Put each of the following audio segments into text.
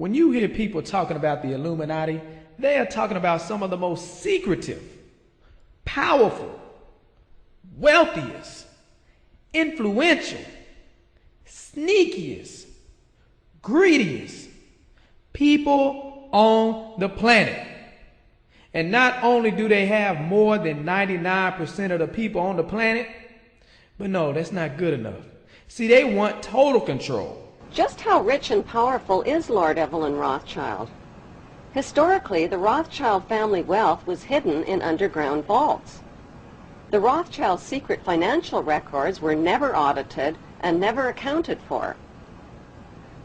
When you hear people talking about the Illuminati, they are talking about some of the most secretive, powerful, wealthiest, influential, sneakiest, greediest people on the planet. And not only do they have more than 99% of the people on the planet, but no, that's not good enough. See, they want total control. Just how rich and powerful is Lord Evelyn Rothschild? Historically, the Rothschild family wealth was hidden in underground vaults. The Rothschilds' secret financial records were never audited and never accounted for.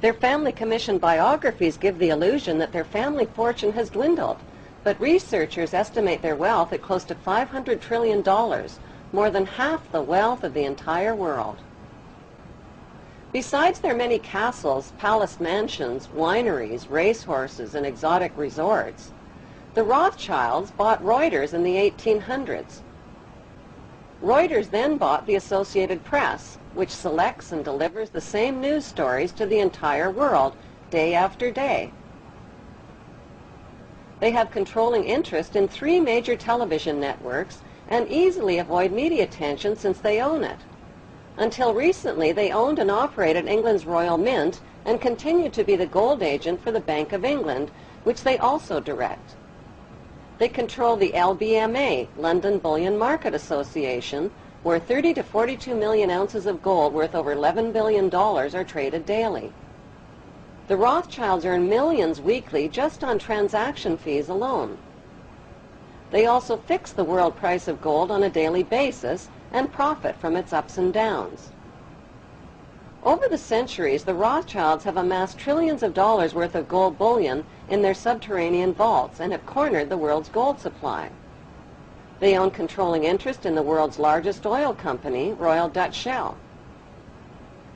Their family commissioned biographies give the illusion that their family fortune has dwindled, but researchers estimate their wealth at close to $500 trillion, more than half the wealth of the entire world. Besides their many castles, palace mansions, wineries, racehorses, and exotic resorts, the Rothschilds bought Reuters in the 1800s. Reuters then bought the Associated Press, which selects and delivers the same news stories to the entire world, day after day. They have controlling interest in 3 major television networks and easily avoid media attention since they own it. Until recently, they owned and operated England's Royal Mint and continued to be the gold agent for the Bank of England, which they also direct. They control the LBMA, London Bullion Market Association, where 30 to 42 million ounces of gold worth over $11 billion are traded daily. The Rothschilds earn millions weekly just on transaction fees alone. They also fix the world price of gold on a daily basis and profit from its ups and downs. Over the centuries, the Rothschilds have amassed trillions of dollars worth of gold bullion in their subterranean vaults and have cornered the world's gold supply. They own controlling interest in the world's largest oil company, Royal Dutch Shell.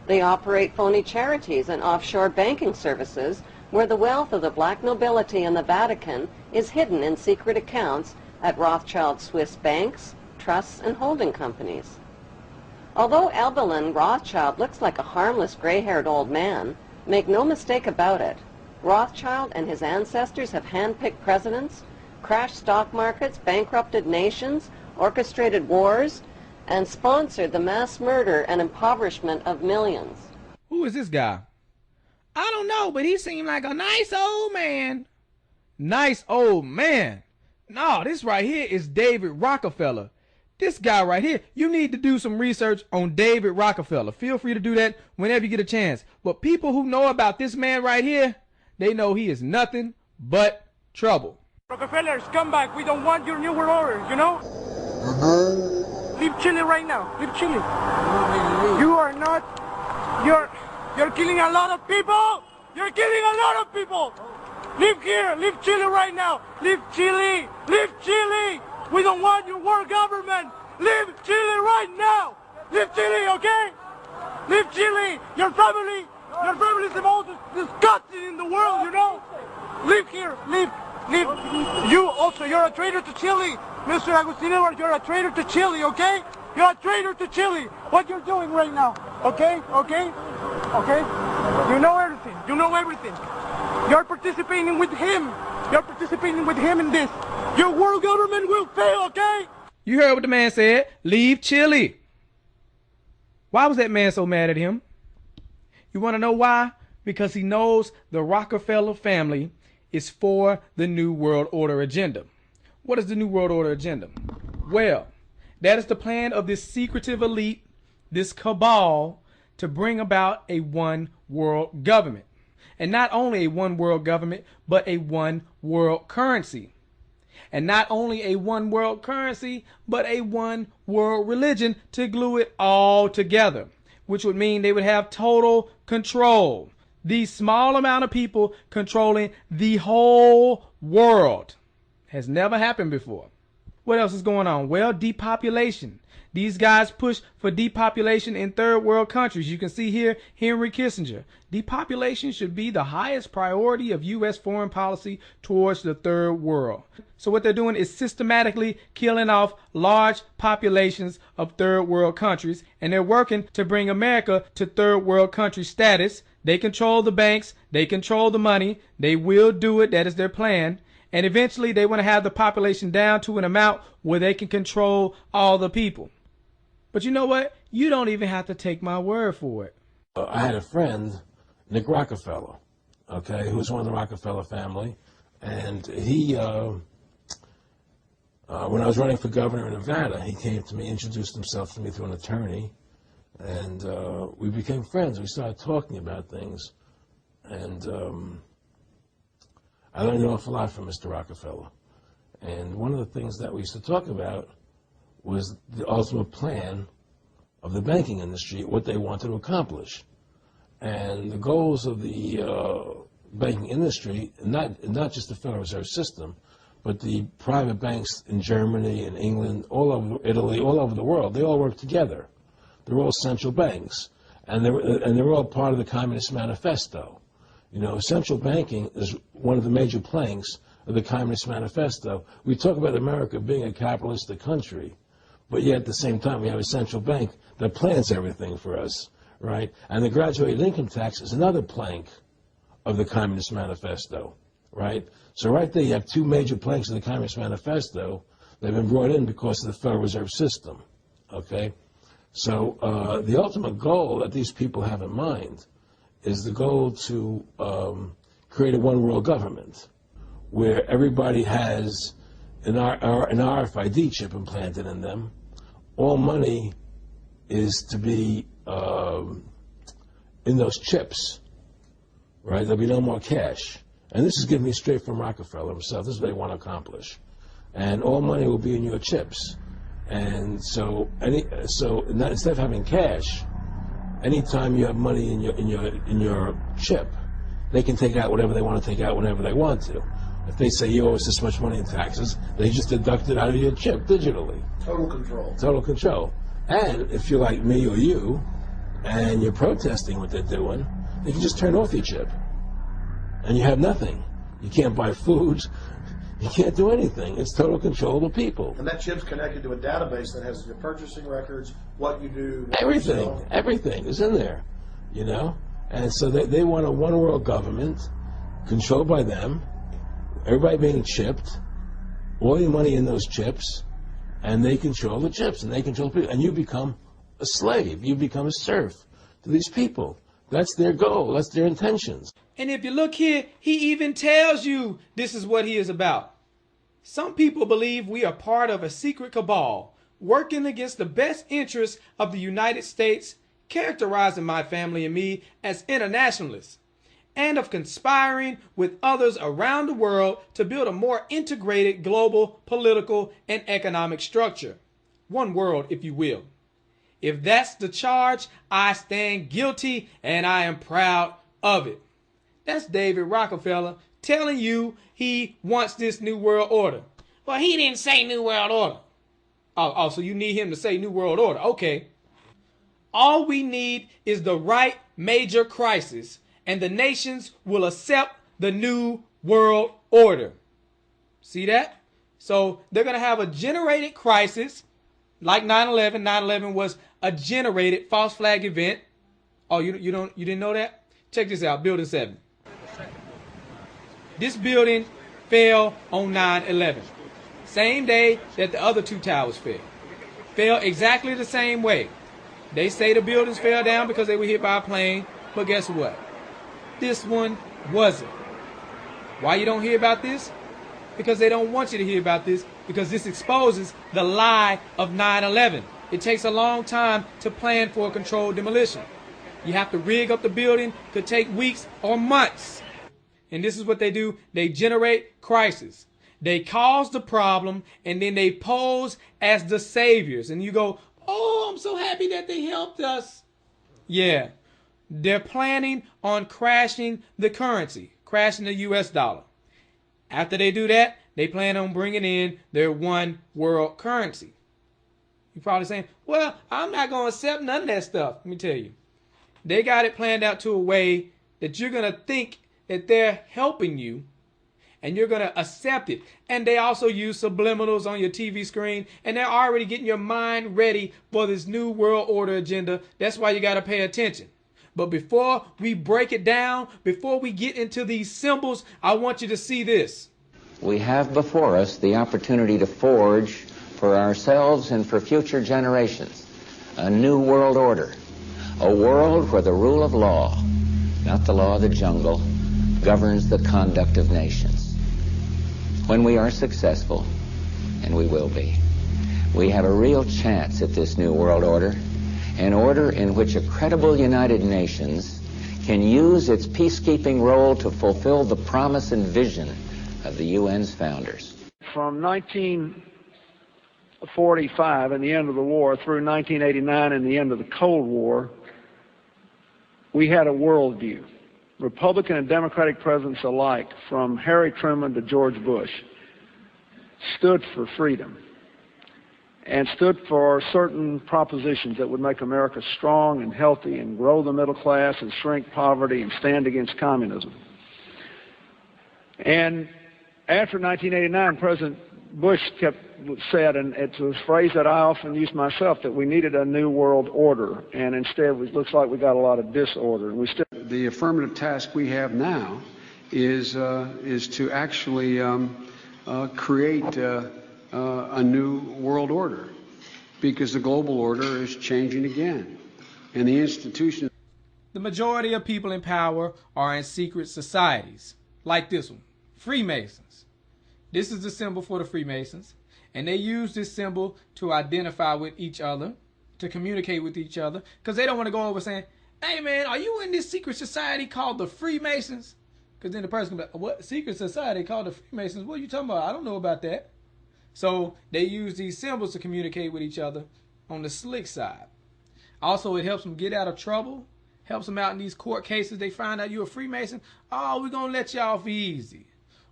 They operate phony charities and offshore banking services where the wealth of the black nobility and the Vatican is hidden in secret accounts at Rothschild Swiss banks, trusts, and holding companies. Although Evelyn Rothschild looks like a harmless gray-haired old man, make no mistake about it, Rothschild and his ancestors have handpicked presidents, crashed stock markets, bankrupted nations, orchestrated wars, and sponsored the mass murder and impoverishment of millions. Who is this guy? I don't know, but he seemed like a nice old man. Nice old man? No, this right here is David Rockefeller. This guy right here, you need to do some research on David Rockefeller. Feel free to do that whenever you get a chance. But people who know about this man right here, they know he is nothing but trouble. Rockefellers, come back. We don't want your new world order, you know? Leave Chile right now. Leave Chile. You are not... You're killing a lot of people. You're killing a lot of people. Leave here. Leave Chile right now. Leave Chile. Leave Chile. We don't want your world government. Leave Chile right now. Leave Chile, okay? Leave Chile. Your family is the most disgusting in the world, you know? Leave here. Leave. You also, you're a traitor to Chile. Mr. Agustin Edwards, you're a traitor to Chile, okay? You're a traitor to Chile. What you're doing right now, okay? Okay? Okay? You know everything. You know everything. You're participating with him. You're participating with him in this. Your world government will fail, okay? You heard what the man said. Leave Chile. Why was that man so mad at him? You want to know why? Because he knows the Rockefeller family is for the New World Order agenda. What is the New World Order agenda? Well, that is the plan of this secretive elite, this cabal, to bring about a one world government. And not only a one world government, but a one world currency. And not only a one world currency, but a one world religion to glue it all together, which would mean they would have total control. These small amount of people controlling the whole world has never happened before. What else is going on? Well, depopulation. These guys push for depopulation in third world countries. You can see here Henry Kissinger. Depopulation should be the highest priority of U.S. foreign policy towards the third world. So what they're doing is systematically killing off large populations of third world countries, and they're working to bring America to third world country status They control the banks. They control the money. They will do it. That is their plan. And eventually they want to have the population down to an amount where they can control all the people. But you know what? You don't even have to take my word for it. I had a friend, Nick Rockefeller, okay, who was one of the Rockefeller family. And he, when I was running for governor in Nevada, he came to me, introduced himself to me through an attorney. And we became friends. We started talking about things. And I learned an awful lot from Mr. Rockefeller. And one of the things that we used to talk about was the ultimate plan of the banking industry, what they wanted to accomplish. And the goals of the banking industry, not just the Federal Reserve System, but the private banks in Germany and England, all over Italy, all over the world, they all work together. They're all central banks, and they're all part of the Communist Manifesto. You know, central banking is one of the major planks of the Communist Manifesto. We talk about America being a capitalistic country, but yet at the same time we have a central bank that plans everything for us, right? And the graduated income tax is another plank of the Communist Manifesto, right? So right there you have two major planks of the Communist Manifesto that have been brought in because of the Federal Reserve System, okay? So the ultimate goal that these people have in mind is the goal to create a one-world government where everybody has an RFID chip implanted in them. All money is to be in those chips, right? There'll be no more cash. And this is given me straight from Rockefeller himself. This is what they want to accomplish. And all money will be in your chips. And so instead of having cash, anytime you have money in your chip, they can take out whatever they want to take out whenever they want to. If they say you owe us this much money in taxes, they just deduct it out of your chip digitally. Total control. Total control. And if you're like me or you, and you're protesting what they're doing, they can just turn off your chip. And you have nothing. You can't buy food. You can't do anything. It's total control of the people. And that chip's connected to a database that has your purchasing records, what you do. Everything. Everything is in there, you know? And so they want a one-world government controlled by them, everybody being chipped, all your money in those chips, and they control the chips, and they control people. And you become a slave. You become a serf to these people. That's their goal. That's their intentions. And if you look here, he even tells you this is what he is about. Some people believe we are part of a secret cabal working against the best interests of the United States, characterizing my family and me as internationalists, and of conspiring with others around the world to build a more integrated global political and economic structure. One world, if you will. If that's the charge, I stand guilty and I am proud of it. That's David Rockefeller telling you he wants this new world order. Well, he didn't say new world order. Oh, so you need him to say new world order. Okay. All we need is the right major crisis, and the nations will accept the new world order. See that? So they're going to have a generated crisis like 9/11. 9/11 was a generated false flag event. Oh, you didn't know that? Check this out. Building 7. This building fell on 9/11. Same day that the other two towers fell. Fell exactly the same way. They say the buildings fell down because they were hit by a plane, but guess what? This one wasn't. Why you don't hear about this? Because they don't want you to hear about this, because this exposes the lie of 9/11. It takes a long time to plan for a controlled demolition. You have to rig up the building, could take weeks or months. And this is what they do. They generate crisis. They cause the problem, and then they pose as the saviors. And you go, oh, I'm so happy that they helped us. Yeah. They're planning on crashing the currency, crashing the US dollar. After they do that, they plan on bringing in their one world currency. You're probably saying, well, I'm not going to accept none of that stuff. Let me tell you. They got it planned out to a way that you're going to think that they're helping you, and you're going to accept it. And they also use subliminals on your TV screen, and they're already getting your mind ready for this new world order agenda. That's why you got to pay attention. But before we break it down, before we get into these symbols, I want you to see this. We have before us the opportunity to forge for ourselves and for future generations a new world order, a world where the rule of law, not the law of the jungle, governs the conduct of nations. When we are successful, and we will be, we have a real chance at this new world order, an order in which a credible United Nations can use its peacekeeping role to fulfill the promise and vision of the UN's founders. From 1945 and the end of the war through 1989 and the end of the Cold War, we had a worldview. Republican and Democratic presidents alike, from Harry Truman to George Bush, stood for freedom and stood for certain propositions that would make America strong and healthy and grow the middle class and shrink poverty and stand against communism. And after 1989, President Bush said, and it's a phrase that I often use myself, that we needed a new world order, and instead it looks like we got a lot of disorder. And the affirmative task we have now is to actually create a new world order, because the global order is changing again, and the institutions. The majority of people in power are in secret societies, like this one, Freemasons. This is the symbol for the Freemasons, and they use this symbol to identify with each other, to communicate with each other, because they don't want to go over saying, hey man, are you in this secret society called the Freemasons? Because then the person can be like, what secret society called the Freemasons? What are you talking about? I don't know about that. So they use these symbols to communicate with each other on the slick side. Also, it helps them get out of trouble, helps them out in these court cases. They find out you're a Freemason. Oh, we're going to let you off easy.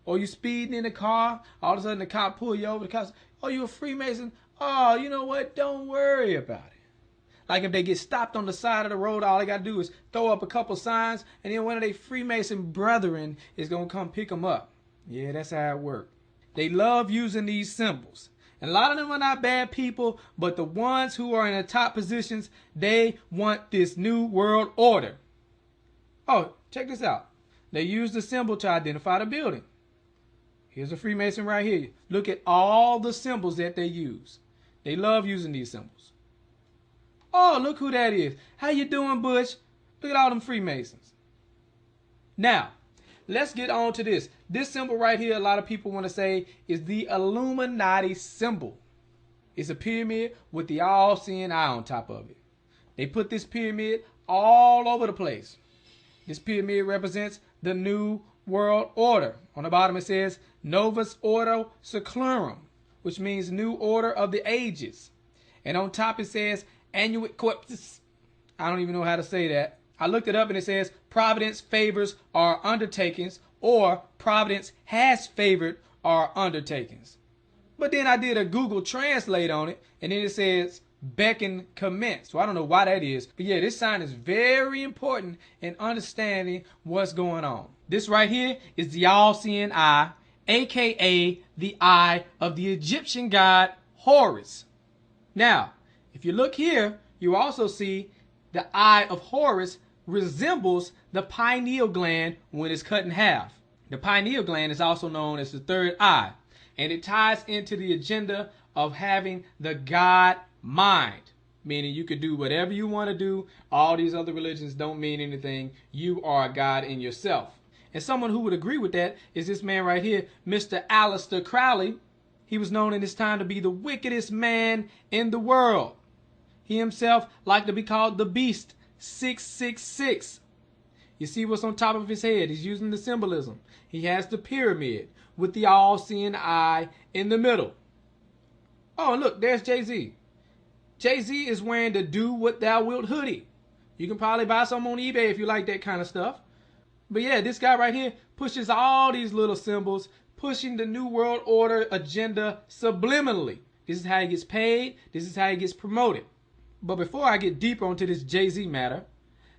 Or you speeding in the car, all of a sudden the cop pull you over. The cop says, oh, you a Freemason? Oh, you know what? Don't worry about it. Like if they get stopped on the side of the road, all they got to do is throw up a couple signs, and then one of their Freemason brethren is going to come pick them up. Yeah, that's how it works. They love using these symbols. And a lot of them are not bad people, but the ones who are in the top positions, they want this new world order. Oh, check this out. They use the symbol to identify the building. Here's a Freemason right here. Look at all the symbols that they use. They love using these symbols. Oh, look who that is. How you doing, Bush? Look at all them Freemasons. Now, let's get on to this. This symbol right here, a lot of people want to say, is the Illuminati symbol. It's a pyramid with the all-seeing eye on top of it. They put this pyramid all over the place. This pyramid represents the new world order. On the bottom it says Novus Ordo Seclorum, which means new order of the ages. And on top it says Annuit Corpus. I don't even know how to say that. I looked it up and it says Providence favors our undertakings, or Providence has favored our undertakings. But then I did a Google Translate on it, and then it says beckon commence. So I don't know why that is. But yeah, this sign is very important in understanding what's going on. This right here is the all-seeing eye, aka the eye of the Egyptian god Horus. Now, if you look here, you also see the eye of Horus resembles the pineal gland when it's cut in half. The pineal gland is also known as the third eye, and it ties into the agenda of having the God mind, meaning you could do whatever you want to do. All these other religions don't mean anything. You are a God in yourself. And someone who would agree with that is this man right here, Mr. Aleister Crowley. He was known in his time to be the wickedest man in the world. He himself liked to be called the Beast 666. You see what's on top of his head? He's using the symbolism. He has the pyramid with the all-seeing eye in the middle. Oh, and look, there's Jay-Z. Jay-Z is wearing the Do What Thou Wilt hoodie. You can probably buy some on eBay if you like that kind of stuff. But yeah, this guy right here pushes all these little symbols, pushing the New World Order agenda subliminally. This is how he gets paid. This is how he gets promoted. But before I get deeper onto this Jay-Z matter,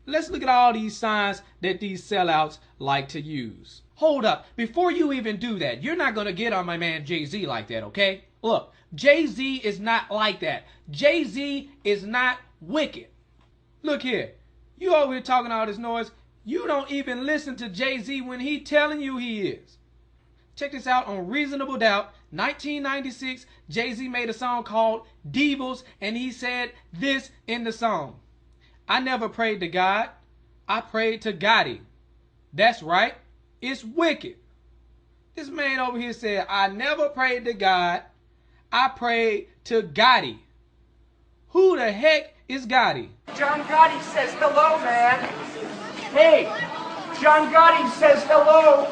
let's look at all these signs that these sellouts like to use. Hold up. Before you even do that, you're not going to get on my man Jay-Z like that, okay? Look, Jay-Z is not like that. Jay-Z is not wicked. Look here. You over here talking all this noise. You don't even listen to Jay-Z when he telling you he is. Check this out on Reasonable Doubt. 1996, Jay-Z made a song called Devils, and he said this in the song. I never prayed to God. I prayed to Gotti. That's right. It's wicked. This man over here said, I never prayed to God. I prayed to Gotti. Who the heck is Gotti? John Gotti says hello, man. Hey, John Gotti says hello.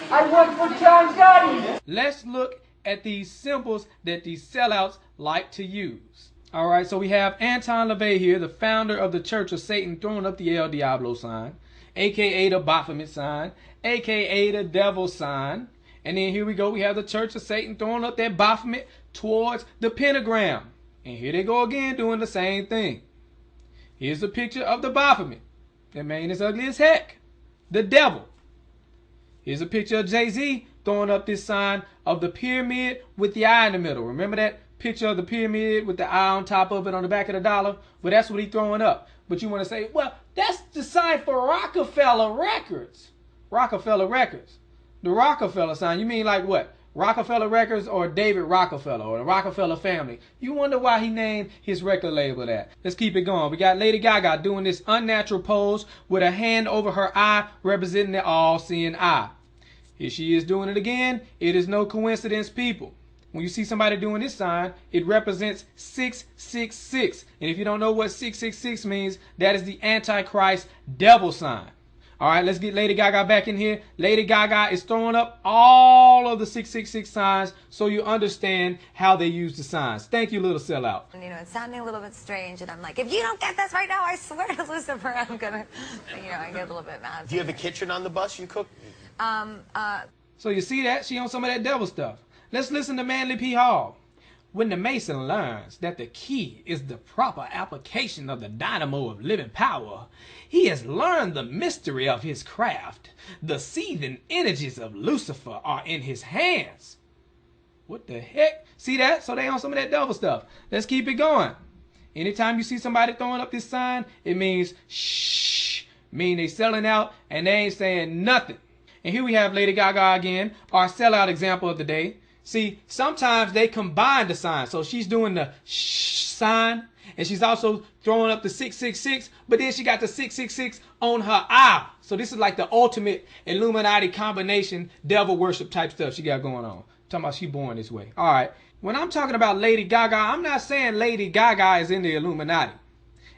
I work for John Gotti. Let's look at these symbols that these sellouts like to use. All right, so we have Anton LaVey here, the founder of the Church of Satan, throwing up the El Diablo sign, a.k.a. the Baphomet sign, a.k.a. the devil sign. And then here we go, we have the Church of Satan throwing up that Baphomet towards the pentagram. And here they go again doing the same thing. Here's a picture of the Baphomet. That man is ugly as heck. The devil. Here's a picture of Jay-Z throwing up this sign of the pyramid with the eye in the middle. Remember that picture of the pyramid with the eye on top of it on the back of the dollar? Well, that's what he's throwing up. But you want to say, well, that's the sign for Rockefeller Records. Rockefeller Records. The Rockefeller sign. You mean like what? Rockefeller Records or David Rockefeller or the Rockefeller family? You wonder why he named his record label that. Let's keep it going. We got Lady Gaga doing this unnatural pose with a hand over her eye representing the all-seeing eye. Here she is doing it again. It is no coincidence, people. When you see somebody doing this sign, it represents 666. And if you don't know what 666 means, that is the Antichrist devil sign. All right, let's get Lady Gaga back in here. Lady Gaga is throwing up all of the 666 signs so you understand how they use the signs. Thank you, little sellout. You know, it's sounding a little bit strange, and I'm like, if you don't get this right now, I swear to Lucifer, I'm gonna, you know, I get a little bit mad. Do you have a kitchen on the bus you cook? So you see that? She on some of that devil stuff. Let's listen to Manly P. Hall. When the Mason learns that the key is the proper application of the dynamo of living power, he has learned the mystery of his craft. The seething energies of Lucifer are in his hands. What the heck? See that? So they on some of that devil stuff. Let's keep it going. Anytime you see somebody throwing up this sign, it means shh. Mean they selling out and they ain't saying nothing. And here we have Lady Gaga again, our sellout example of the day. See, sometimes they combine the signs. So she's doing the shh sign, and she's also throwing up the 666, but then she got the 666 on her eye. So this is like the ultimate Illuminati combination, devil worship type stuff she got going on. Talking about she born this way. All right. When I'm talking about Lady Gaga, I'm not saying Lady Gaga is in the Illuminati.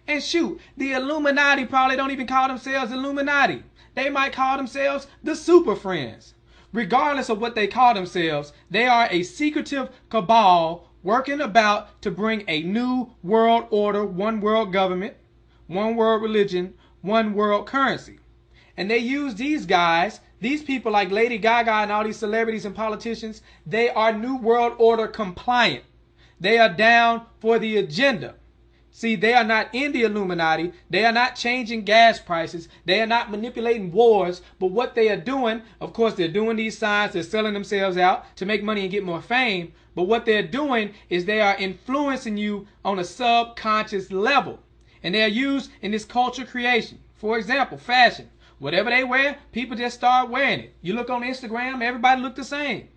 And shoot, the Illuminati probably don't even call themselves Illuminati. They might call themselves the Super Friends. Regardless of what they call themselves, they are a secretive cabal working about to bring a new world order, one world government, one world religion, one world currency. And they use these guys, these people like Lady Gaga and all these celebrities and politicians, they are new world order compliant. They are down for the agenda. See, they are not in the Illuminati. They are not changing gas prices. They are not manipulating wars. But what they are doing, of course, they're doing these signs. They're selling themselves out to make money and get more fame. But what they're doing is they are influencing you on a subconscious level. And they are used in this culture creation. For example, fashion. Whatever they wear, people just start wearing it. You look on Instagram, everybody look the same.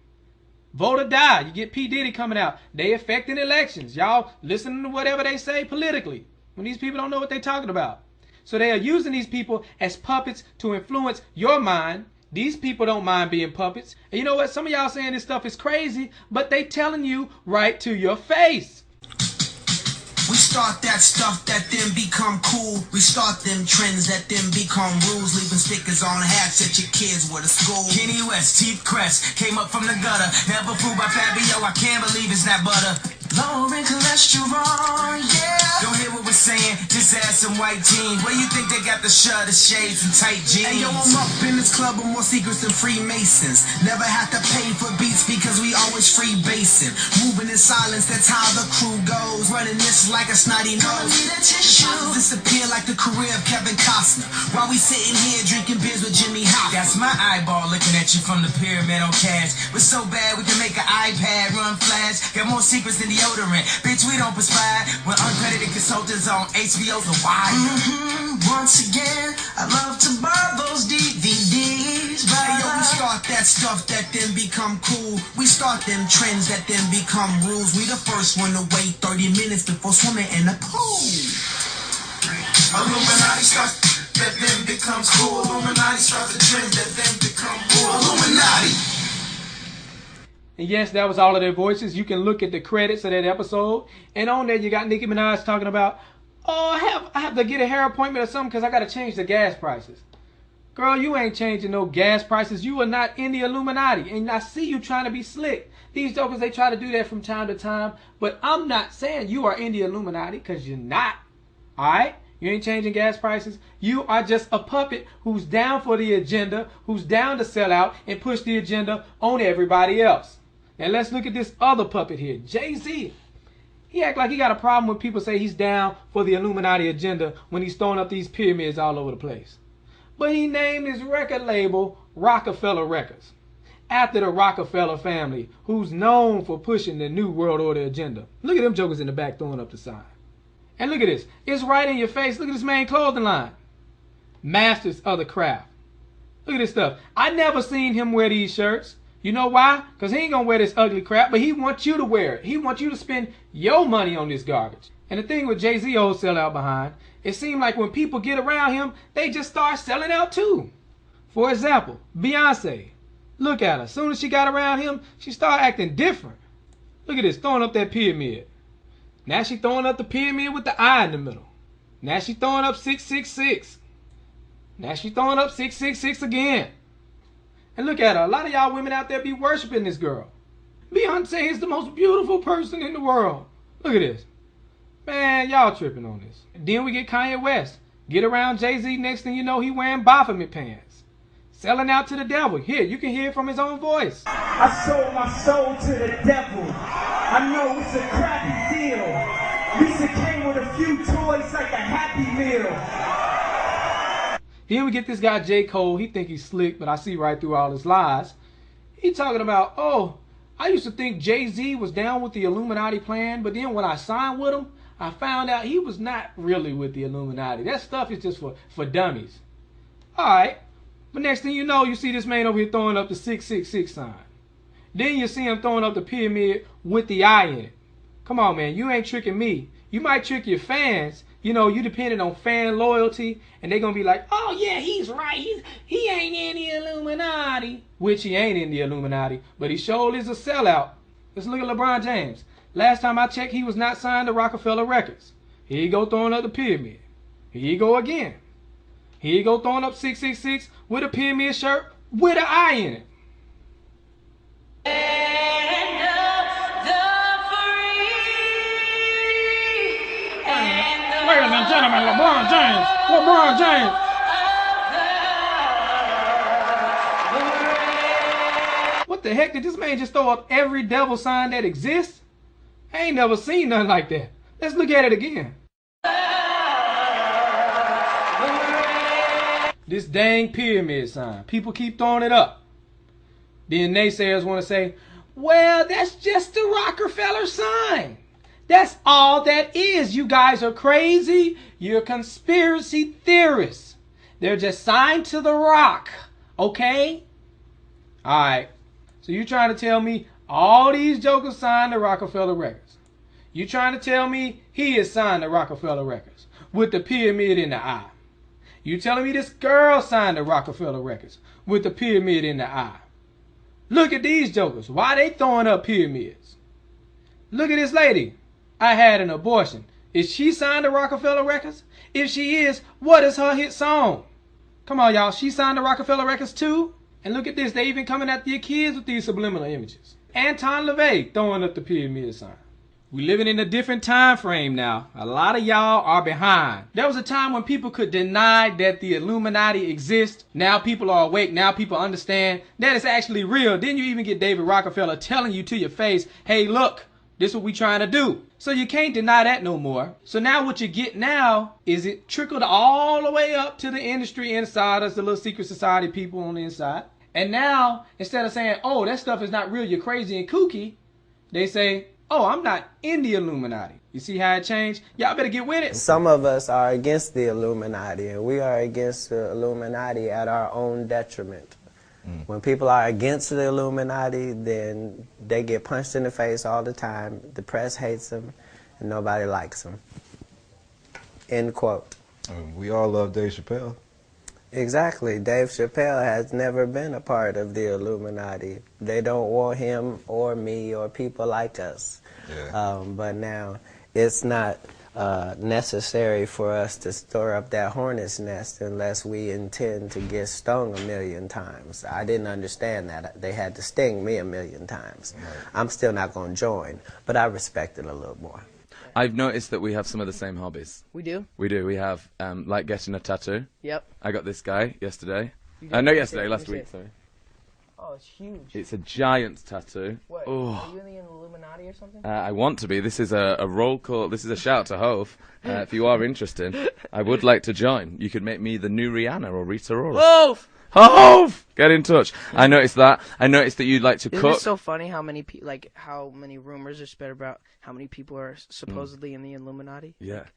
Vote or die. You get P. Diddy coming out. They affecting elections. Y'all listening to whatever they say politically when these people don't know what they're talking about. So they are using these people as puppets to influence your mind. These people don't mind being puppets. And you know what? Some of y'all saying this stuff is crazy, but they telling you right to your face. We start that stuff that then become cool. We start them trends that then become rules. Leaving stickers on hats at your kids with a school. Kenny West, Chief Crest, came up from the gutter. Never fooled by Fabio, I can't believe it's not butter. Low in cholesterol, yeah. Don't hear what we're saying, just add some white jeans. Where you think they got the shirt, the shades, and tight jeans? Hey yo, I'm up in this club with more secrets than Freemasons. Never have to pay for beats because we always freebasing. Moving in silence, that's how the crew goes. Running this like a snotty nose. Disappear like the career of Kevin Costner. While we sitting here drinking beers with Jimmy Hoffa. That's my eyeball looking at you from the pyramid on cash. We're so bad we can make an iPad run flash. Got more secrets than the deodorant. Bitch, we don't perspire. We're uncredited consultants on HBO The Wire. Once again, I love to buy those DVDs. Hey, yo, we start that stuff that then become cool. We start them trends that then become rules. We the first one to wait 30 minutes before swimming in the pool. Illuminati starts that then becomes cool. Illuminati starts the trends that then become cool. Illuminati. And yes, that was all of their voices. You can look at the credits of that episode, and on there you got Nicki Minaj talking about, oh, I have to get a hair appointment or something because I got to change the gas prices. Girl, you ain't changing no gas prices. You are not in the Illuminati, and I see you trying to be slick. These jokers, they try to do that from time to time, but I'm not saying you are in the Illuminati because you're not. All right? You ain't changing gas prices. You are just a puppet who's down for the agenda, who's down to sell out and push the agenda on everybody else. Now let's look at this other puppet here, Jay-Z. He act like he got a problem when people say he's down for the Illuminati agenda when he's throwing up these pyramids all over the place. But he named his record label Rockefeller Records, after the Rockefeller family, who's known for pushing the New World Order agenda. Look at them jokers in the back throwing up the sign. And look at this. It's right in your face. Look at this main clothing line. Masters of the craft. Look at this stuff. I never seen him wear these shirts. You know why? Because he ain't going to wear this ugly crap, but he wants you to wear it. He wants you to spend your money on this garbage. And the thing with Jay-Z old sellout behind, it seemed like when people get around him, they just start selling out too. For example, Beyonce. Look at her. As soon as she got around him, she started acting different. Look at this, throwing up that pyramid. Now she throwing up the pyramid with the eye in the middle. Now she throwing up 666. Now she throwing up 666 again. And look at her. A lot of y'all women out there be worshiping this girl. Beyonce is the most beautiful person in the world. Look at this. Man, y'all tripping on this. Then we get Kanye West. Get around Jay-Z, next thing you know, he wearing Baphomet pants. Selling out to the devil. Here, you can hear it from his own voice. I sold my soul to the devil. I know it's a crappy deal. Lisa came with a few toys like a Happy Meal. Then we get this guy J. Cole. He think he's slick, but I see right through all his lies. He talking about, oh, I used to think Jay-Z was down with the Illuminati plan, but then when I signed with him, I found out he was not really with the Illuminati. That stuff is just for dummies. All right. But next thing you know, you see this man over here throwing up the 666 sign. Then you see him throwing up the pyramid with the eye in it. Come on, man. You ain't tricking me. You might trick your fans. You know, you dependent on fan loyalty, and they're going to be like, oh, yeah, he's right. He ain't in the Illuminati. Which he ain't in the Illuminati, but he sure is a sellout. Let's look at LeBron James. Last time I checked, he was not signed to Rockefeller Records. Here you go throwing up the pyramid. Here you go again. Here you go throwing up 666 with a pyramid shirt with an eye in it. Ladies and gentlemen, LeBron James. LeBron James. What the heck? Did this man just throw up every devil sign that exists? I ain't never seen nothing like that. Let's look at it again. This dang pyramid sign. People keep throwing it up. Then naysayers want to say, well, that's just the Rockefeller sign. That's all that is. You guys are crazy. You're conspiracy theorists. They're just signed to the rock. Okay? All right. So you're trying to tell me all these jokers signed to Rockefeller Records. You're trying to tell me he is signed to Rockefeller Records with the pyramid in the eye. You telling me this girl signed to Rockefeller Records with the pyramid in the eye. Look at these jokers. Why they throwing up pyramids? Look at this lady. I had an abortion. Is she signed to Rockefeller Records? If she is, what is her hit song? Come on, y'all. She signed to Rockefeller Records too? And look at this. They even coming after your kids with these subliminal images. Anton LaVey throwing up the pyramid sign. We living in a different time frame now. A lot of y'all are behind. There was a time when people could deny that the Illuminati exists. Now people are awake. Now people understand that it's actually real. Then you even get David Rockefeller telling you to your face, hey, look, this is what we trying to do. So you can't deny that no more. So now what you get now is it trickled all the way up to the industry insiders, the little secret society people on the inside. And now, instead of saying, oh, that stuff is not real, you're crazy and kooky, they say, Oh, I'm not in the Illuminati. You see how it changed? Y'all better get with it. Some of us are against the Illuminati, and we are against the Illuminati at our own detriment. When people are against the Illuminati, then they get punched in the face all the time. The press hates them, and nobody likes them. End quote. We all love Dave Chappelle. Exactly. Dave Chappelle has never been a part of the Illuminati. They don't want him or me or people like us. Yeah. But now it's not necessary for us to stir up that hornet's nest unless we intend to get stung 1,000,000 times. I didn't understand that. They had to sting me 1,000,000 times. Right. I'm still not going to join, but I respect it a little more. I've noticed that we have some of the same hobbies. We do? We do. We have, like getting a tattoo. Yep. I got this guy yesterday. No, yesterday, last week, sorry. Oh, it's huge. It's a giant tattoo. What, oh. Are you in the Illuminati or something? I want to be. This is a roll call. This is a shout to Hove. If you are interested, I would like to join. You could make me the new Rihanna or Rita Ora. Hove! Hove! Get in touch. I noticed that. I noticed that you'd like to cook. Isn't it so funny how many how many rumors are spread about how many people are supposedly in the Illuminati? Yeah. Like,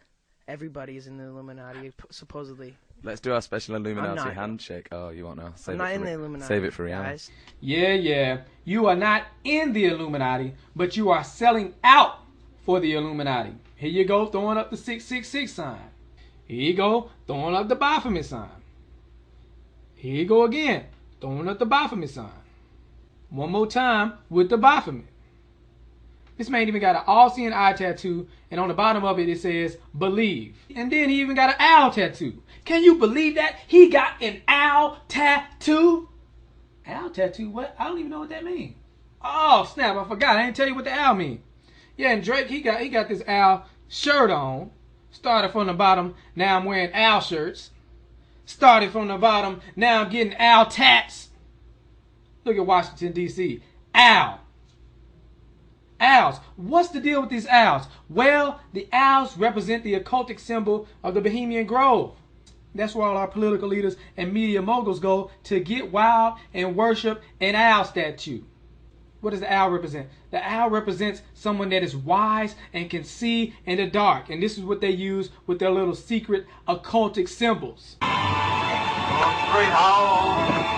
everybody's in the Illuminati, supposedly. Let's do our special Illuminati handshake. Oh, you won't know. I'm not in the Illuminati. Save it for Rihanna. Guys. Yeah. You are not in the Illuminati, but you are selling out for the Illuminati. Here you go, throwing up the 666 sign. Here you go, throwing up the Baphomet sign. Here you go again, throwing up the Baphomet sign. One more time with the Baphomet. This man even got an all-seeing eye tattoo, and on the bottom of it, it says, believe. And then he even got an owl tattoo. Can you believe that? He got an owl tattoo? Owl tattoo? What? I don't even know what that means. Oh, snap, I forgot. I didn't tell you what the owl means. Yeah, and Drake, he got this owl shirt on. Started from the bottom, now I'm wearing owl shirts. Started from the bottom, now I'm getting owl tats. Look at Washington, D.C. Owl. Owls. What's the deal with these owls? Well, the owls represent the occultic symbol of the Bohemian Grove. That's where all our political leaders and media moguls go to get wild and worship an owl statue. What does the owl represent? The owl represents someone that is wise and can see in the dark. And this is what they use with their little secret occultic symbols. Great owl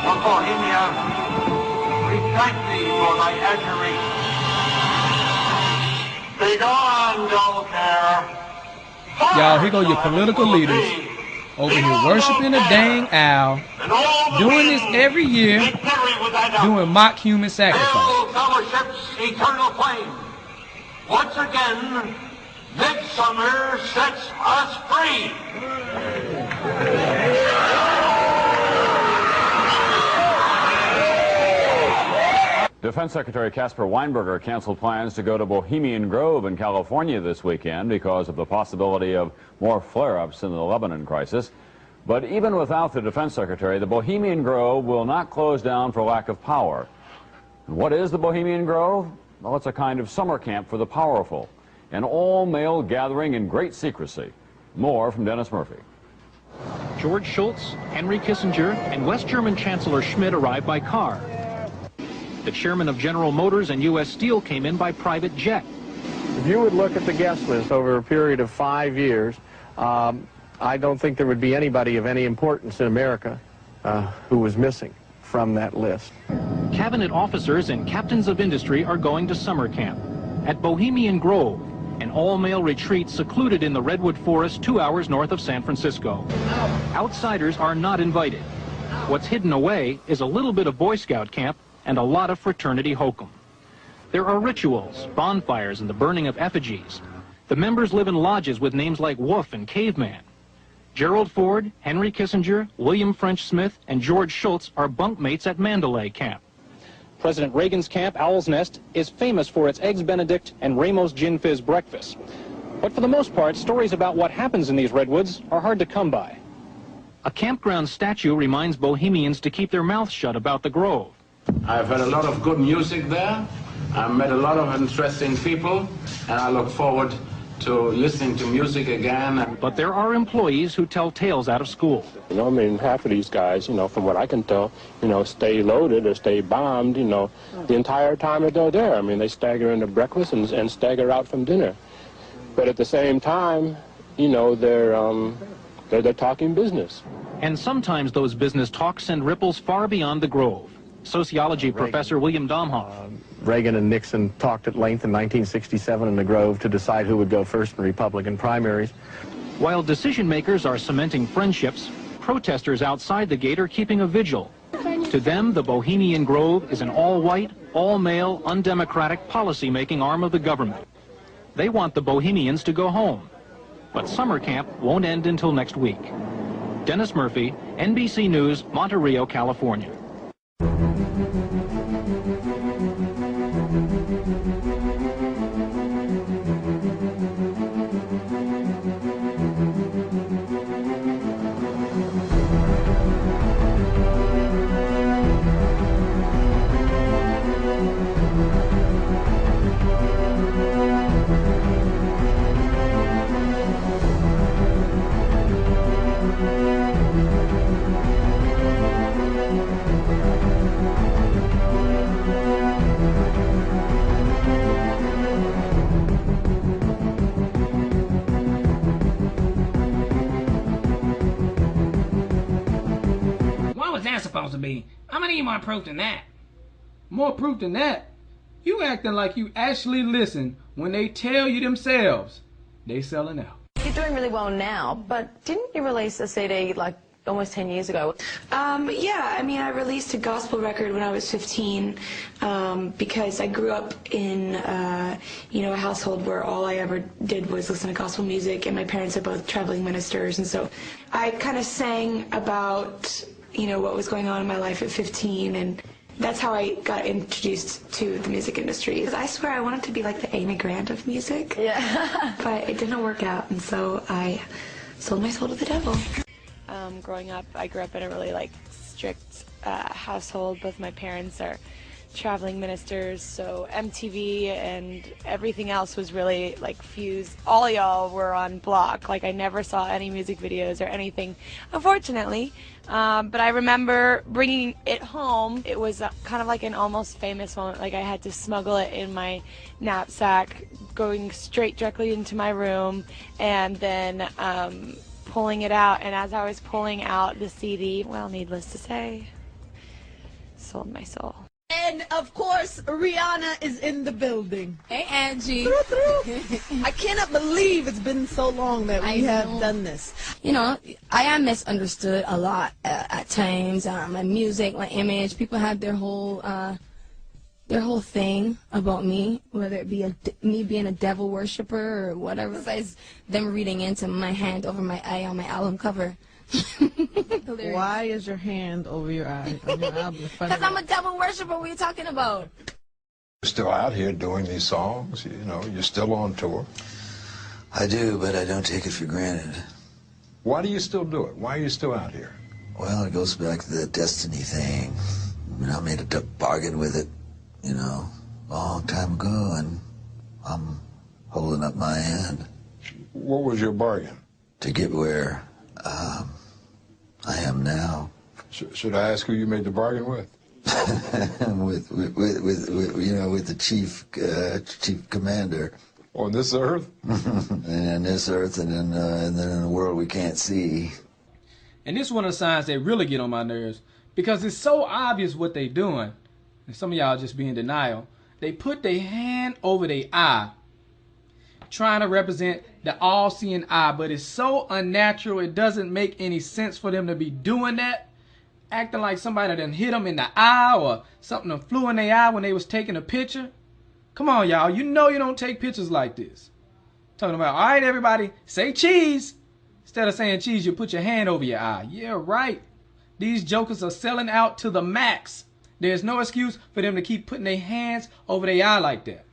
of Bohemia, we thank thee for thy adoration. Begone, dull care. Y'all, here go your political leaders over here worshiping a dang owl, doing this every year, doing mock human sacrifice. Fellowship's eternal flame. Once again, midsummer sets us free. Defense Secretary Caspar Weinberger canceled plans to go to Bohemian Grove in California this weekend because of the possibility of more flare-ups in the Lebanon crisis. But even without the Defense Secretary, the Bohemian Grove will not close down for lack of power. And what is the Bohemian Grove? Well, it's a kind of summer camp for the powerful, an all-male gathering in great secrecy. More from Dennis Murphy. George Shultz, Henry Kissinger, and West German Chancellor Schmidt arrived by car. The chairman of General Motors and U.S. Steel came in by private jet. If you would look at the guest list over a period of 5 years, I don't think there would be anybody of any importance in America who was missing from that list. Cabinet officers and captains of industry are going to summer camp at Bohemian Grove, an all-male retreat secluded in the Redwood Forest 2 hours north of San Francisco. Outsiders are not invited. What's hidden away is a little bit of Boy Scout camp and a lot of fraternity hokum. There are rituals, bonfires, and the burning of effigies. The members live in lodges with names like Wolf and Caveman. Gerald Ford, Henry Kissinger, William French Smith, and George Shultz are bunkmates at Mandalay Camp. President Reagan's camp, Owl's Nest, is famous for its Eggs Benedict and Ramos Gin Fizz breakfast. But for the most part, stories about what happens in these redwoods are hard to come by. A campground statue reminds Bohemians to keep their mouths shut about the Grove. I've heard a lot of good music there. I've met a lot of interesting people, and I look forward to listening to music again. But there are employees who tell tales out of school. You know, I mean, half of these guys, you know, from what I can tell, you know, stay loaded or stay bombed, you know, the entire time that they're there. I mean, they stagger into breakfast and stagger out from dinner. But at the same time, you know, they're talking business. And sometimes those business talks send ripples far beyond the Grove. Sociology professor William Domhoff. Reagan and Nixon talked at length in 1967 in the Grove to decide who would go first in Republican primaries. While decision makers are cementing friendships, protesters outside the gate are keeping a vigil. To them, the Bohemian Grove is an all-white, all-male, undemocratic policy-making arm of the government. They want the Bohemians to go home. But summer camp won't end until next week. Dennis Murphy, NBC News, Monte Rio, California. Supposed to be? I'm gonna need more proof than that. More proof than that? You acting like you actually listen when they tell you themselves they selling out. You're doing really well now, but didn't you release a CD like almost 10 years ago? Yeah, I mean, I released a gospel record when I was 15 because I grew up in, you know, a household where all I ever did was listen to gospel music, and my parents are both traveling ministers, and so I kind of sang about, you know, what was going on in my life at 15, and that's how I got introduced to the music industry. Because I swear I wanted to be like the Amy Grant of music, yeah. But it didn't work out, and so I sold my soul to the devil. Growing up, I grew up in a really like strict household. Both my parents are traveling ministers, so MTV and everything else was really like fused. All y'all were on block. Like I never saw any music videos or anything, unfortunately. But I remember bringing it home. It was kind of like an almost famous moment. Like I had to smuggle it in my knapsack, going straight directly into my room, and then pulling it out. And as I was pulling out the CD, well, needless to say, sold my soul. And of course, Rihanna is in the building. Hey, Angie. I cannot believe it's been so long that we have done this. You know, I am misunderstood a lot at times. My music, my image, people have their whole thing about me, whether it be me being a devil worshiper or whatever. Besides them reading into my hand over my eye on my album cover. Why is your hand over your eye on your album? Because I'm a devil worshiper. What are you talking about? You're still out here doing these songs, you know, you're still on tour. I do, but I don't take it for granted. Why do you still do it? Why are you still out here? Well, it goes back to the destiny thing. I mean, I made a bargain with it, you know, a long time ago, and I'm holding up my end. What was your bargain? To get where I am now. Should I ask who you made the bargain with? with you know, with the chief commander. On this earth? And on this earth, and then in a world we can't see. And this is one of the signs that really get on my nerves, because it's so obvious what they doing, and some of y'all just be in denial. They put their hand over their eye, trying to represent the all-seeing eye, but it's so unnatural, it doesn't make any sense for them to be doing that, acting like somebody done hit them in the eye or something that flew in their eye when they was taking a picture. Come on, y'all, you know you don't take pictures like this. Talking about, all right, everybody, say cheese. Instead of saying cheese, you put your hand over your eye. Yeah, right. These jokers are selling out to the max. There's no excuse for them to keep putting their hands over their eye like that.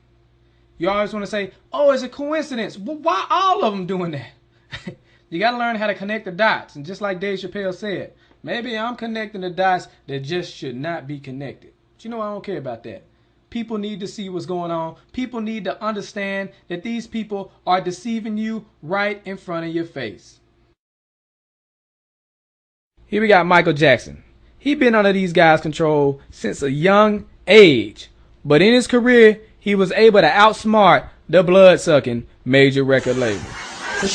You always want to say, oh, it's a coincidence. Well, why all of them doing that? You got to learn how to connect the dots. And just like Dave Chappelle said, maybe I'm connecting the dots that just should not be connected. But you know, I don't care about that. People need to see what's going on. People need to understand that these people are deceiving you right in front of your face. Here we got Michael Jackson. He been under these guys' control since a young age. But in his career, he was able to outsmart the blood-sucking major record label. The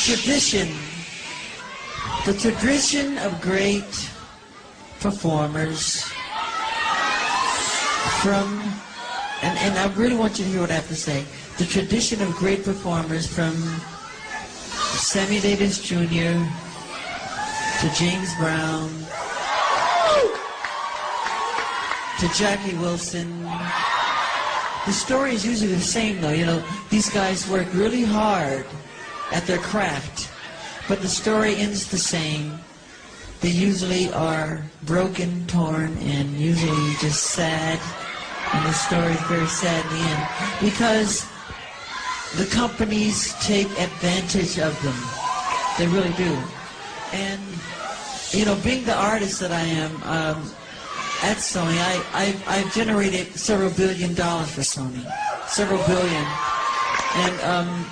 tradition of great performers from, and I really want you to hear what I have to say, the tradition of great performers from Sammy Davis Jr. to James Brown to Jackie Wilson. The story is usually the same though, you know, these guys work really hard at their craft, but the story ends the same. They usually are broken, torn, and usually just sad, and the story is very sad in the end, because the companies take advantage of them. They really do. And, you know, being the artist that I am, at Sony, I've generated several $1 billion for Sony. Several billion. And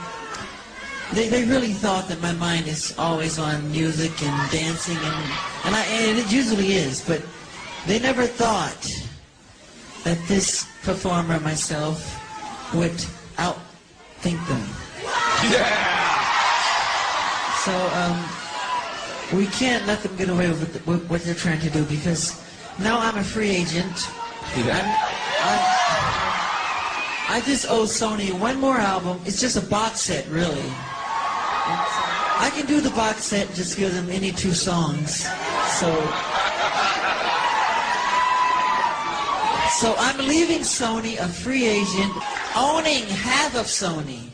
they really thought that my mind is always on music and dancing, and it usually is, but they never thought that this performer, myself, would outthink them. Yeah! So, we can't let them get away with what they're trying to do, because now I'm a free agent. Yeah. I just owe Sony one more album. It's just a box set, really. I can do the box set and just give them any 2 songs. So I'm leaving Sony a free agent, owning half of Sony.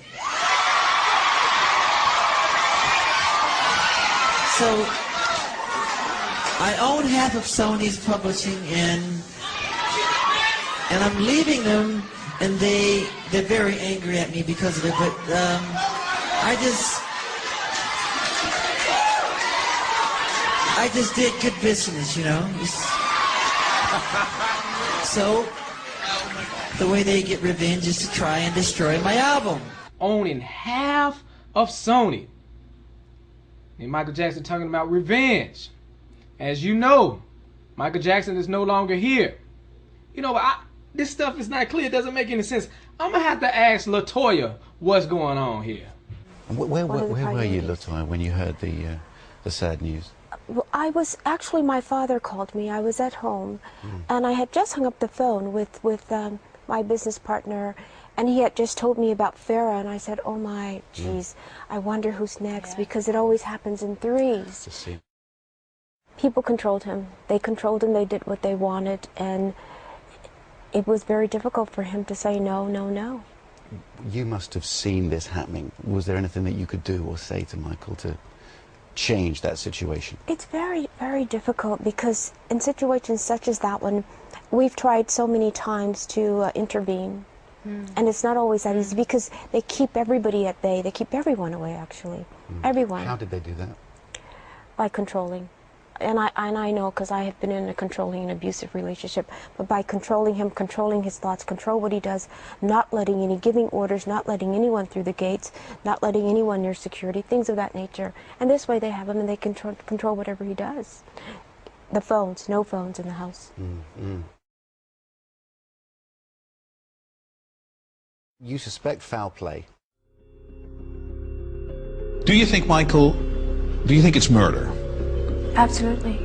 So I own half of Sony's publishing, and I'm leaving them, and they're very angry at me because of it. But I just did good business, you know. So the way they get revenge is to try and destroy my album. Owning half of Sony. And Michael Jackson talking about revenge. As you know, Michael Jackson is no longer here. You know, this stuff is not clear. It doesn't make any sense. I'm going to have to ask LaToya what's going on here. Where were you, LaToya, when you heard the sad news? Well, actually, my father called me. I was at home, and I had just hung up the phone with my business partner, and he had just told me about Farrah, and I said, oh my, geez, I wonder who's next, because it always happens in threes. People controlled him. They controlled him. They did what they wanted, and it was very difficult for him to say no, no, no. You must have seen this happening. Was there anything that you could do or say to Michael to change that situation? It's very, very difficult, because in situations such as that one, we've tried so many times to intervene, and it's not always that easy, because they keep everybody at bay. They keep everyone away, actually. Everyone. How did they do that? By controlling. And I know, because I have been in a controlling and abusive relationship, but by controlling him, controlling his thoughts, control what he does, not letting giving orders, not letting anyone through the gates, not letting anyone near security, things of that nature. And this way they have him, and they control whatever he does. The phones, no phones in the house. You suspect foul play. Do you think it's murder? Absolutely.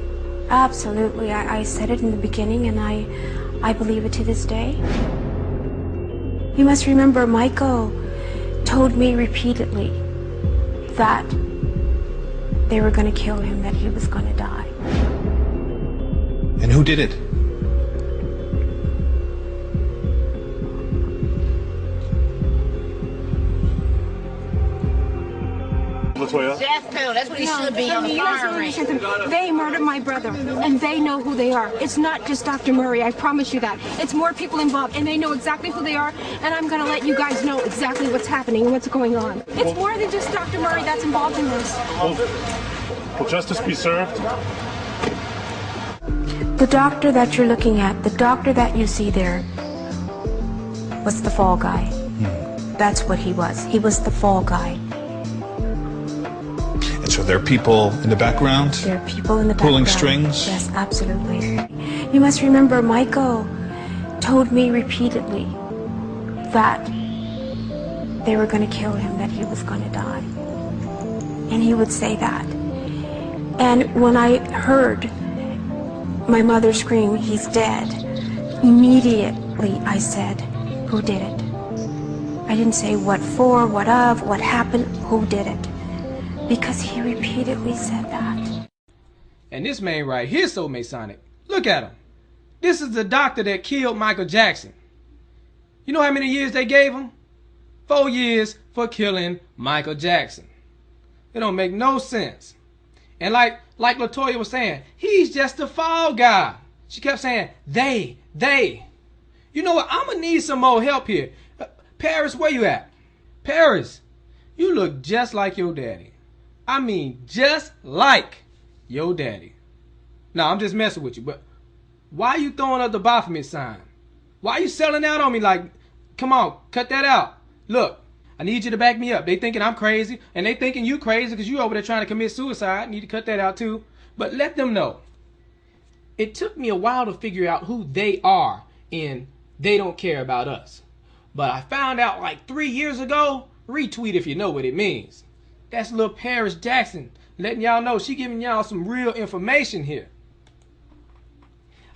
Absolutely. I said it in the beginning, and I believe it to this day. You must remember, Michael told me repeatedly that they were going to kill him, that he was going to die. And who did it? Death penalty, that's what he should be on the firing range. They murdered my brother, and they know who they are. It's not just Dr. Murray, I promise you that. It's more people involved, and they know exactly who they are, and I'm going to let you guys know exactly what's happening and what's going on. It's more than just Dr. Murray that's involved in this. Will justice be served? The doctor that you're looking at, the doctor that you see there, was the fall guy. That's what he was. He was the fall guy. And so there are people in the background? There are people in the pulling background. strings? Yes, absolutely. You must remember, Michael told me repeatedly that they were going to kill him, that he was going to die. And he would say that. And when I heard my mother scream, "He's dead," immediately I said, "Who did it?" I didn't say what for, what of, what happened, who did it. Because he repeatedly said that. And this man right here is so Masonic. Look at him. This is the doctor that killed Michael Jackson. You know how many years they gave him? 4 years for killing Michael Jackson. It don't make no sense. And like LaToya was saying, he's just the fall guy. She kept saying, they. You know what? I'm going to need some more help here. Paris, where you at? Paris, you look just like your daddy. I mean, just like your daddy. No, I'm just messing with you, but why you throwing up the Baphomet sign? Why you selling out on me like, come on, cut that out. Look, I need you to back me up. They thinking I'm crazy, and they thinking you crazy because you over there trying to commit suicide. I need to cut that out too. But let them know. It took me a while to figure out who they are, and they don't care about us. But I found out like 3 years ago. Retweet if you know what it means. That's little Paris Jackson letting y'all know she giving y'all some real information here.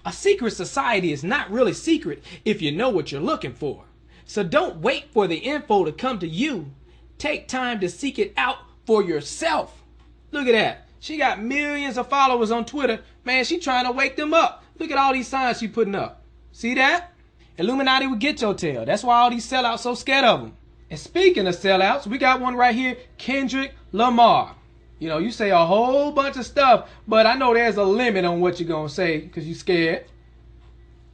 A secret society is not really secret if you know what you're looking for. So don't wait for the info to come to you. Take time to seek it out for yourself. Look at that. She got millions of followers on Twitter. Man, she trying to wake them up. Look at all these signs she putting up. See that? Illuminati will get your tail. That's why all these sellouts so scared of them. And speaking of sellouts, we got one right here, Kendrick Lamar. You know, you say a whole bunch of stuff, but I know there's a limit on what you're going to say because you're scared.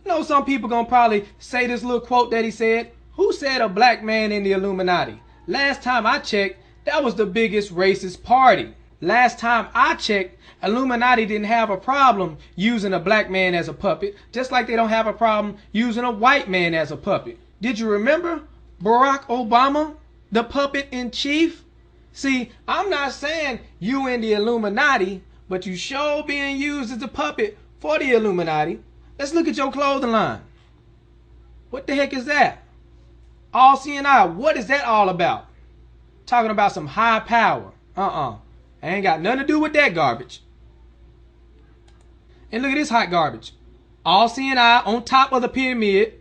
You know, some people going to probably say this little quote that he said. Who said a black man in the Illuminati? Last time I checked, that was the biggest racist party. Last time I checked, Illuminati didn't have a problem using a black man as a puppet, just like they don't have a problem using a white man as a puppet. Did you remember Barack Obama, the puppet in chief? See, I'm not saying you in the Illuminati, but you sure being used as a puppet for the Illuminati. Let's look at your clothing line. What the heck is that? All seeing eye, what is that all about? Talking about some high power. Ain't got nothing to do with that garbage. And look at this hot garbage. All seeing eye on top of the pyramid.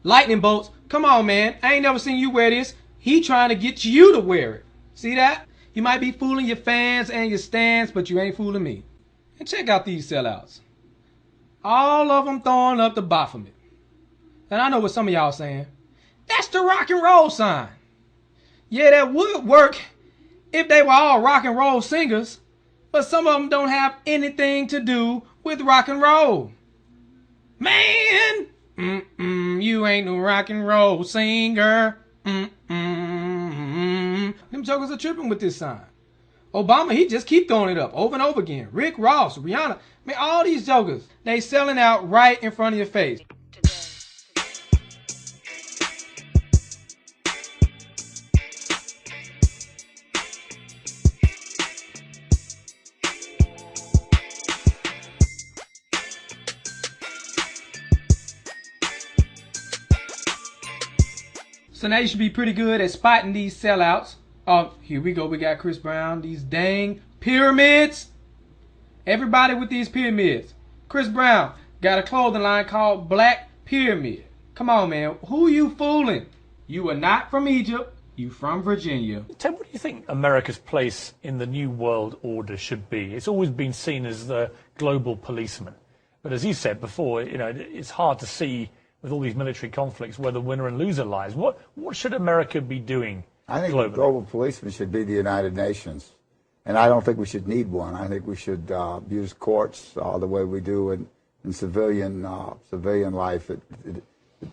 Lightning bolts. Come on, man. I ain't never seen you wear this. He trying to get you to wear it. See that? You might be fooling your fans and your stands, but you ain't fooling me. And check out these sellouts. All of them throwing up the Baphomet. And I know what some of y'all saying. That's the rock and roll sign. Yeah, that would work if they were all rock and roll singers, but some of them don't have anything to do with rock and roll. Man, you ain't no rock and roll singer. Them jokers are tripping with this sign. Obama, he just keep throwing it up over and over again. Rick Ross, Rihanna, man, all these jokers, they selling out right in front of your face. So now you should be pretty good at spotting these sellouts. Oh, here we go. We got Chris Brown. These dang pyramids. Everybody with these pyramids. Chris Brown got a clothing line called Black Pyramid. Come on, man. Who you fooling? You are not from Egypt. You from Virginia. Ted, what do you think America's place in the New World Order should be? It's always been seen as the global policeman. But as you said before, you know, it's hard to see with all these military conflicts where the winner and loser lies. What should America be doing? I think globally? The global policeman should be the United Nations. And I don't think we should need one. I think we should use courts the way we do in civilian life.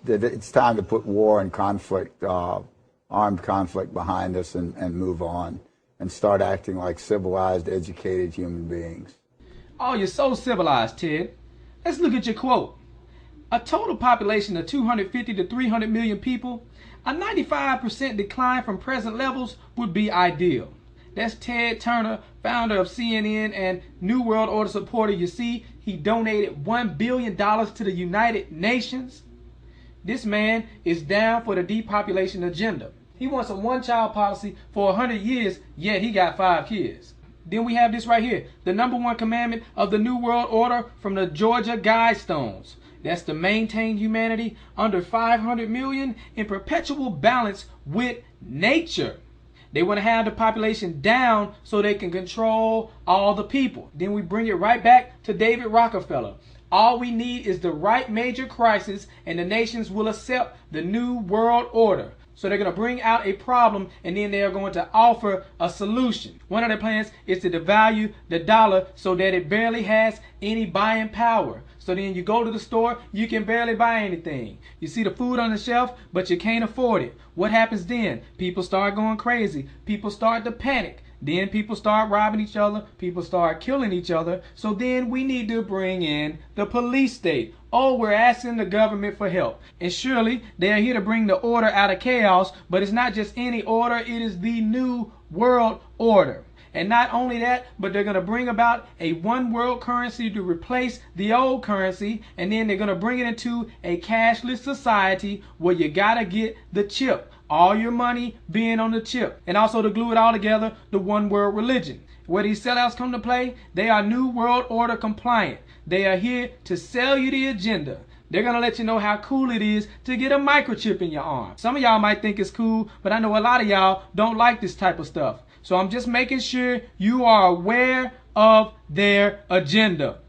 It's time to put war and conflict, armed conflict behind us and move on and start acting like civilized, educated human beings. Oh, you're so civilized, Ted. Let's look at your quote. a total population of 250 to 300 million people, a 95% decline from present levels would be ideal. That's Ted Turner, founder of CNN and New World Order supporter. You see, he donated $1 billion to the United Nations. This man is down for the depopulation agenda. He wants a one-child policy for 100 years, yet he got 5 kids. Then we have this right here, the #1 commandment of the New World Order from the Georgia Guidestones. That's to maintain humanity under 500 million in perpetual balance with nature. They want to have the population down so they can control all the people. Then we bring it right back to David Rockefeller. All we need is the right major crisis and the nations will accept the New World Order. So they're going to bring out a problem and then they're going to offer a solution. One of their plans is to devalue the dollar so that it barely has any buying power. So then you go to the store, you can barely buy anything. You see the food on the shelf, but you can't afford it. What happens then? People start going crazy. People start to panic. Then people start robbing each other. People start killing each other. So then we need to bring in the police state. Oh, we're asking the government for help. And surely they are here to bring the order out of chaos. But it's not just any order. It is the New World Order. And not only that, but they're going to bring about a one world currency to replace the old currency. And then they're going to bring it into a cashless society where you got to get the chip. All your money being on the chip. And also to glue it all together, the one world religion. Where these sellouts come to play, they are New World Order compliant. They are here to sell you the agenda. They're going to let you know how cool it is to get a microchip in your arm. Some of y'all might think it's cool, but I know a lot of y'all don't like this type of stuff. So I'm just making sure you are aware of their agenda.